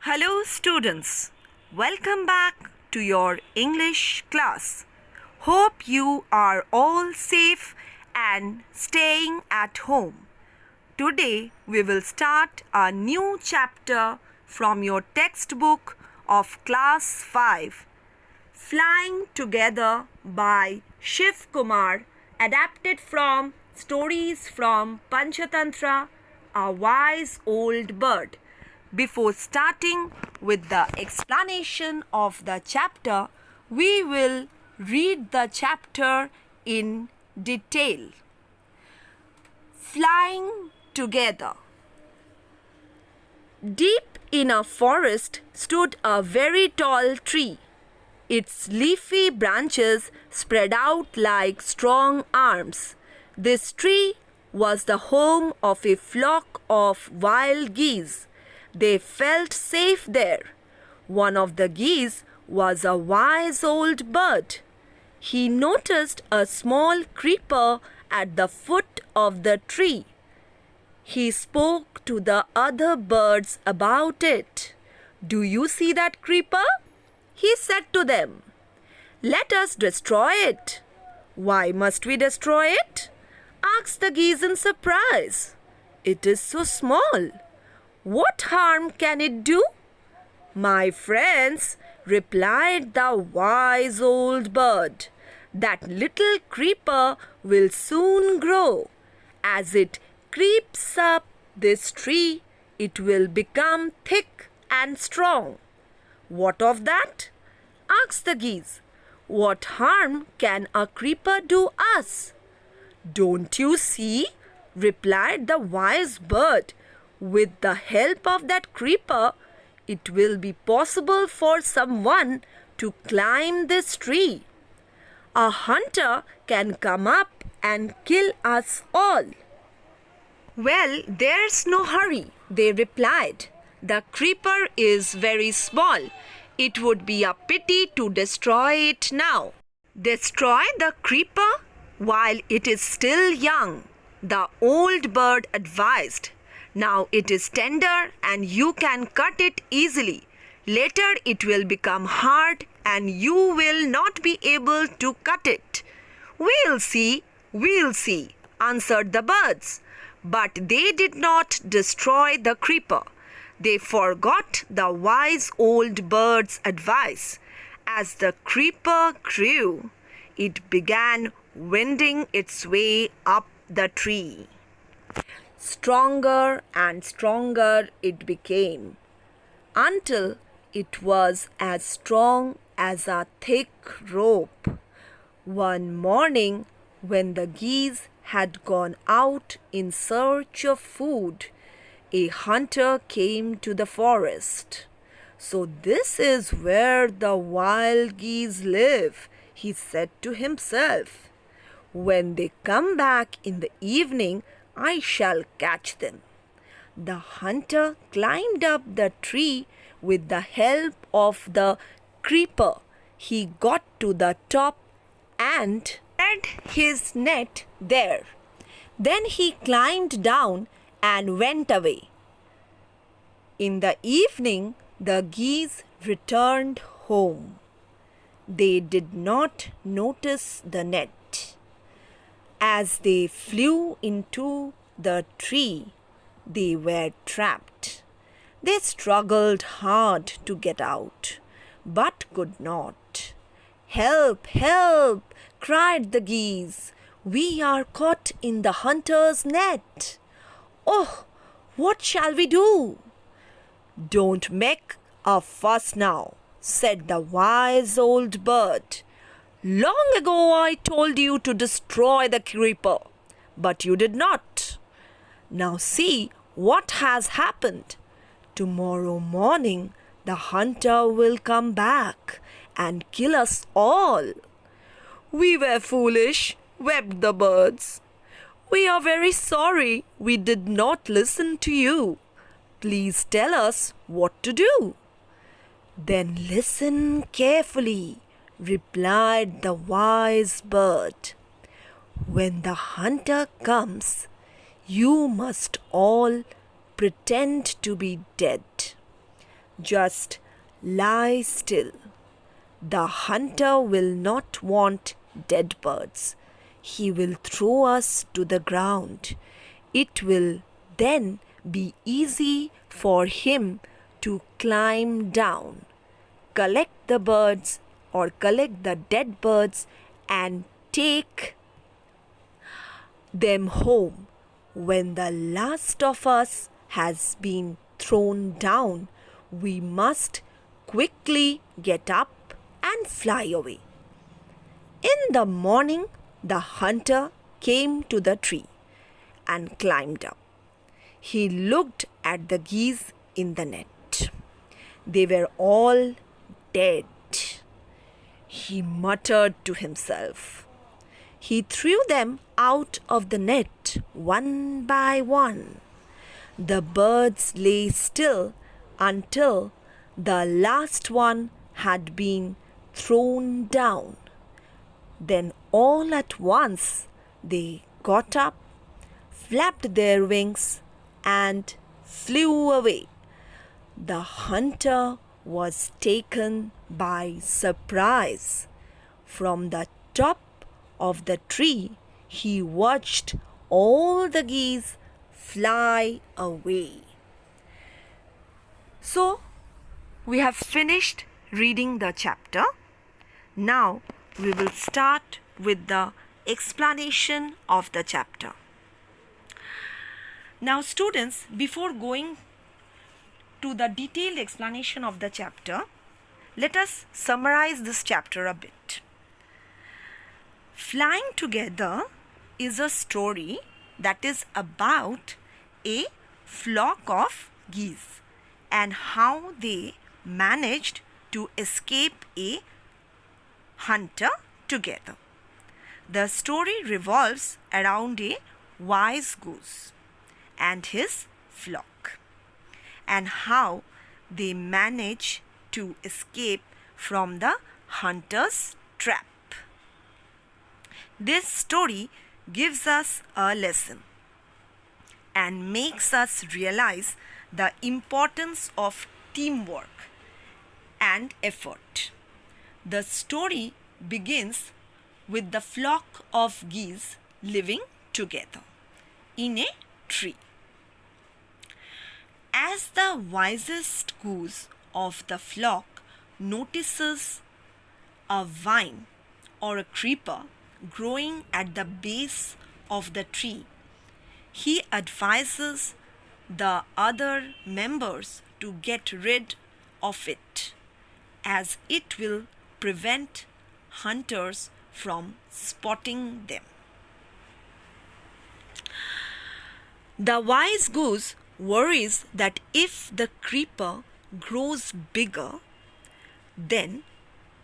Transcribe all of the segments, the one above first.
Hello, students. Welcome back to your English class. Hope you are all safe and staying at home. Today, we will start a new chapter from your textbook of Class 5, Flying Together by Shiv Kumar, adapted from Stories from Panchatantra, A Wise Old Bird. Before starting with the explanation of the chapter, we will read the chapter in detail. Flying Together. Deep in a forest stood a very tall tree. Its leafy branches spread out like strong arms. This tree was the home of a flock of wild geese. They felt safe there. One of the geese was a wise old bird. He noticed a small creeper at the foot of the tree. He spoke to the other birds about it. "Do you see that creeper?" he said to them. "Let us destroy it." "Why must we destroy it?" asked the geese in surprise. "It is so small. What harm can it do?" "My friends," replied the wise old bird, "that little creeper will soon grow. As it creeps up this tree, it will become thick and strong." "What of that?" asked the geese. "What harm can a creeper do us?" "Don't you see?" replied the wise bird. "With the help of that creeper, it will be possible for someone to climb this tree. A hunter can come up and kill us all." "Well, there's no hurry," they replied. "The creeper is very small. It would be a pity to destroy it now." "Destroy the creeper while it is still young," the old bird advised. "Now it is tender and you can cut it easily. Later it will become hard and you will not be able to cut it." We'll see," answered the birds. But they did not destroy the creeper. They forgot the wise old bird's advice. As the creeper grew, it began winding its way up the tree. Stronger and stronger it became, until it was as strong as a thick rope. One morning, when the geese had gone out in search of food, a hunter came to the forest. "So this is where the wild geese live," he said to himself. "When they come back in the evening, I shall catch them." The hunter climbed up the tree with the help of the creeper. He got to the top and spread his net there. Then he climbed down and went away. In the evening, the geese returned home. They did not notice the net. As they flew into the tree, they were trapped. They struggled hard to get out, but could not. "Help! Help!" cried the geese. "We are caught in the hunter's net." "Oh, what shall we do?" "Don't make a fuss now," said the wise old bird. "Long ago I told you to destroy the creeper, but you did not. Now see what has happened. Tomorrow morning the hunter will come back and kill us all." "We were foolish," wept the birds. "We are very sorry we did not listen to you. Please tell us what to do." "Then listen carefully," replied the wise bird. "When the hunter comes, you must all pretend to be dead. Just lie still. The hunter will not want dead birds. He will throw us to the ground. It will then be easy for him to climb down, collect the birds or collect the dead birds and take them home. When the last of us has been thrown down, we must quickly get up and fly away. In the morning, the hunter came to the tree and climbed up. He looked at the geese in the net. They were all dead. He muttered to himself. He threw them out of the net one by one. The birds lay still until the last one had been thrown down. Then all at once they got up, flapped their wings, and flew away. The hunter was taken by surprise. From the top of the tree, he watched all the geese fly away. So, we have finished reading the chapter. Now, we will start with the explanation of the chapter. Now, students, before going to the detailed explanation of the chapter, let us summarize this chapter a bit. Flying Together is a story that is about a flock of geese and how they managed to escape a hunter together. The story revolves around a wise goose and his flock and how they manage to escape from the hunter's trap. This story gives us a lesson and makes us realize the importance of teamwork and effort. The story begins with the flock of geese living together in a tree. As the wisest goose of the flock notices a vine or a creeper growing at the base of the tree, he advises the other members to get rid of it, as it will prevent hunters from spotting them. The wise goose worries that if the creeper grows bigger, then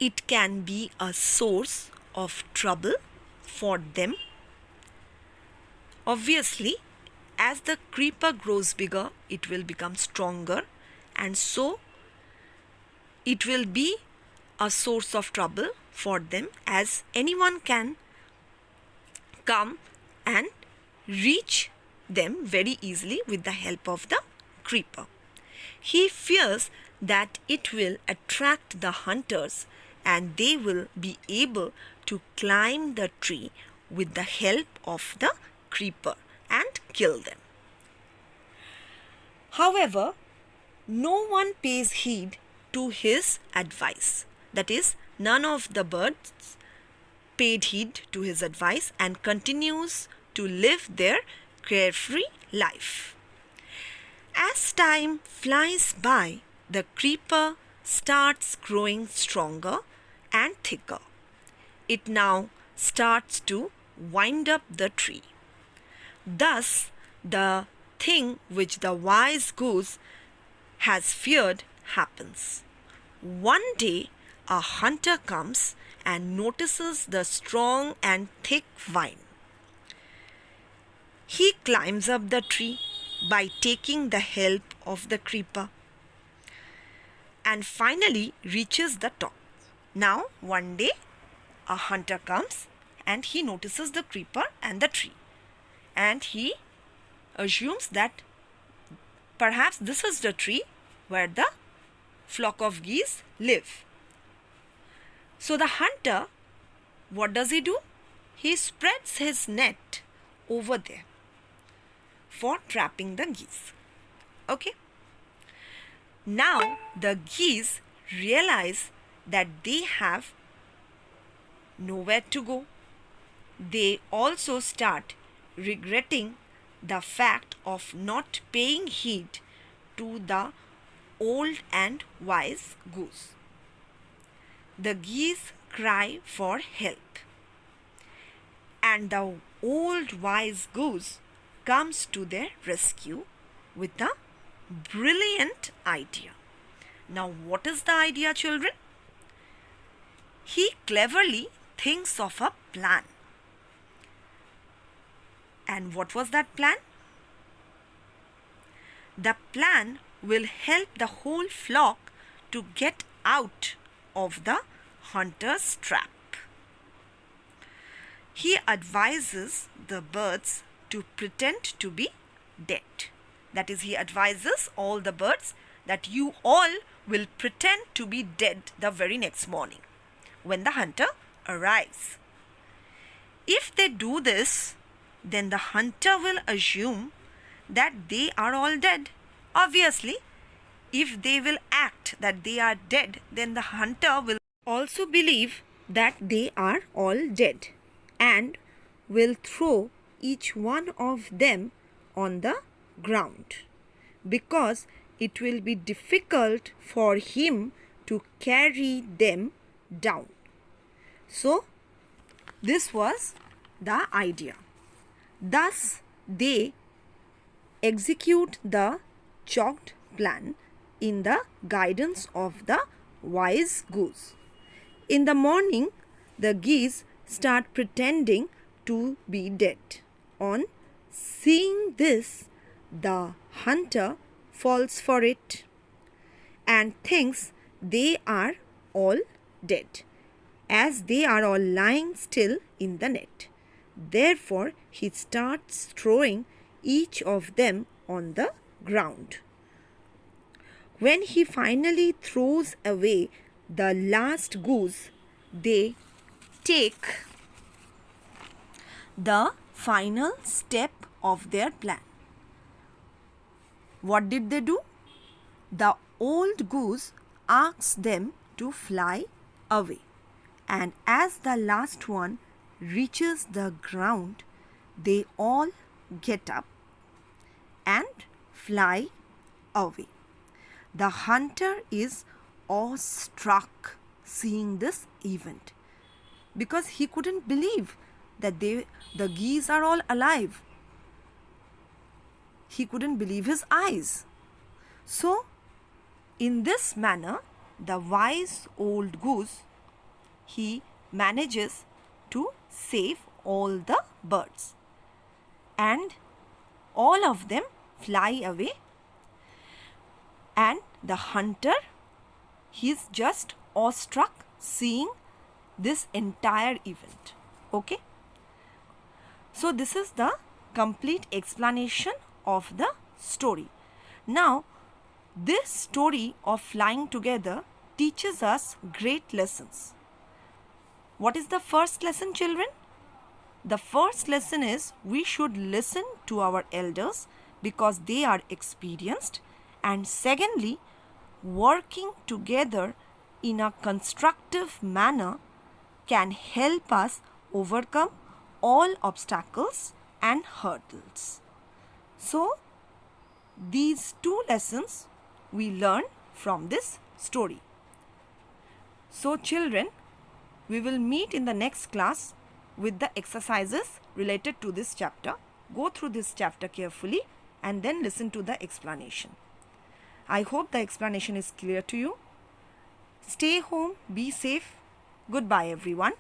it can be a source of trouble for them. Obviously, as the creeper grows bigger, it will become stronger, and so it will be a source of trouble for them, as anyone can come and reach them very easily with the help of the creeper. He fears that it will attract the hunters and they will be able to climb the tree with the help of the creeper and kill them. However, no one pays heed to his advice. That is, none of the birds paid heed to his advice and continues to live their carefree life. As time flies by, the creeper starts growing stronger and thicker. It now starts to wind up the tree. Thus, the thing which the wise goose has feared happens. One day, a hunter comes and notices the strong and thick vine. He climbs up the tree by taking the help of the creeper and finally reaches the top. Now, one day, a hunter comes and he notices the creeper and the tree, and he assumes that perhaps this is the tree where the flock of geese live. So the hunter, what does he do? He spreads his net over there for trapping the geese. Okay. Now the geese realize that they have nowhere to go. They also start regretting the fact of not paying heed to the old and wise goose. The geese cry for help, and the old wise goose comes to their rescue with a brilliant idea. Now, what is the idea, children? He cleverly thinks of a plan. And what was that plan? The plan will help the whole flock to get out of the hunter's trap. He advises the birds to pretend to be dead. That is, he advises all the birds that you all will pretend to be dead the very next morning when the hunter arrives. If they do this, then the hunter will assume that they are all dead. Obviously, if they will act that they are dead, then the hunter will also believe that they are all dead and will throw each one of them on the ground, because it will be difficult for him to carry them down. So, this was the idea. Thus, they execute the chalked plan in the guidance of the wise goose. In the morning, the geese start pretending to be dead. On seeing this, the hunter falls for it and thinks they are all dead, as they are all lying still in the net. Therefore, he starts throwing each of them on the ground. When he finally throws away the last goose, they take the final step of their plan. What did they do? The old goose asks them to fly away, and as the last one reaches the ground, they all get up and fly away. The hunter is awestruck seeing this event, because he couldn't believe that the geese are all alive. He couldn't believe his eyes. So, in this manner, the wise old goose, he manages to save all the birds, and all of them fly away, and the hunter, he is just awestruck seeing this entire event. Okay. So this is the complete explanation of the story. Now, this story of flying together teaches us great lessons. What is the first lesson, children? The first lesson is we should listen to our elders because they are experienced. And secondly, working together in a constructive manner can help us overcome all obstacles and hurdles. So, these two lessons we learn from this story. So, children, we will meet in the next class with the exercises related to this chapter. Go through this chapter carefully and then listen to the explanation. I hope the explanation is clear to you. Stay home, be safe. Goodbye, everyone.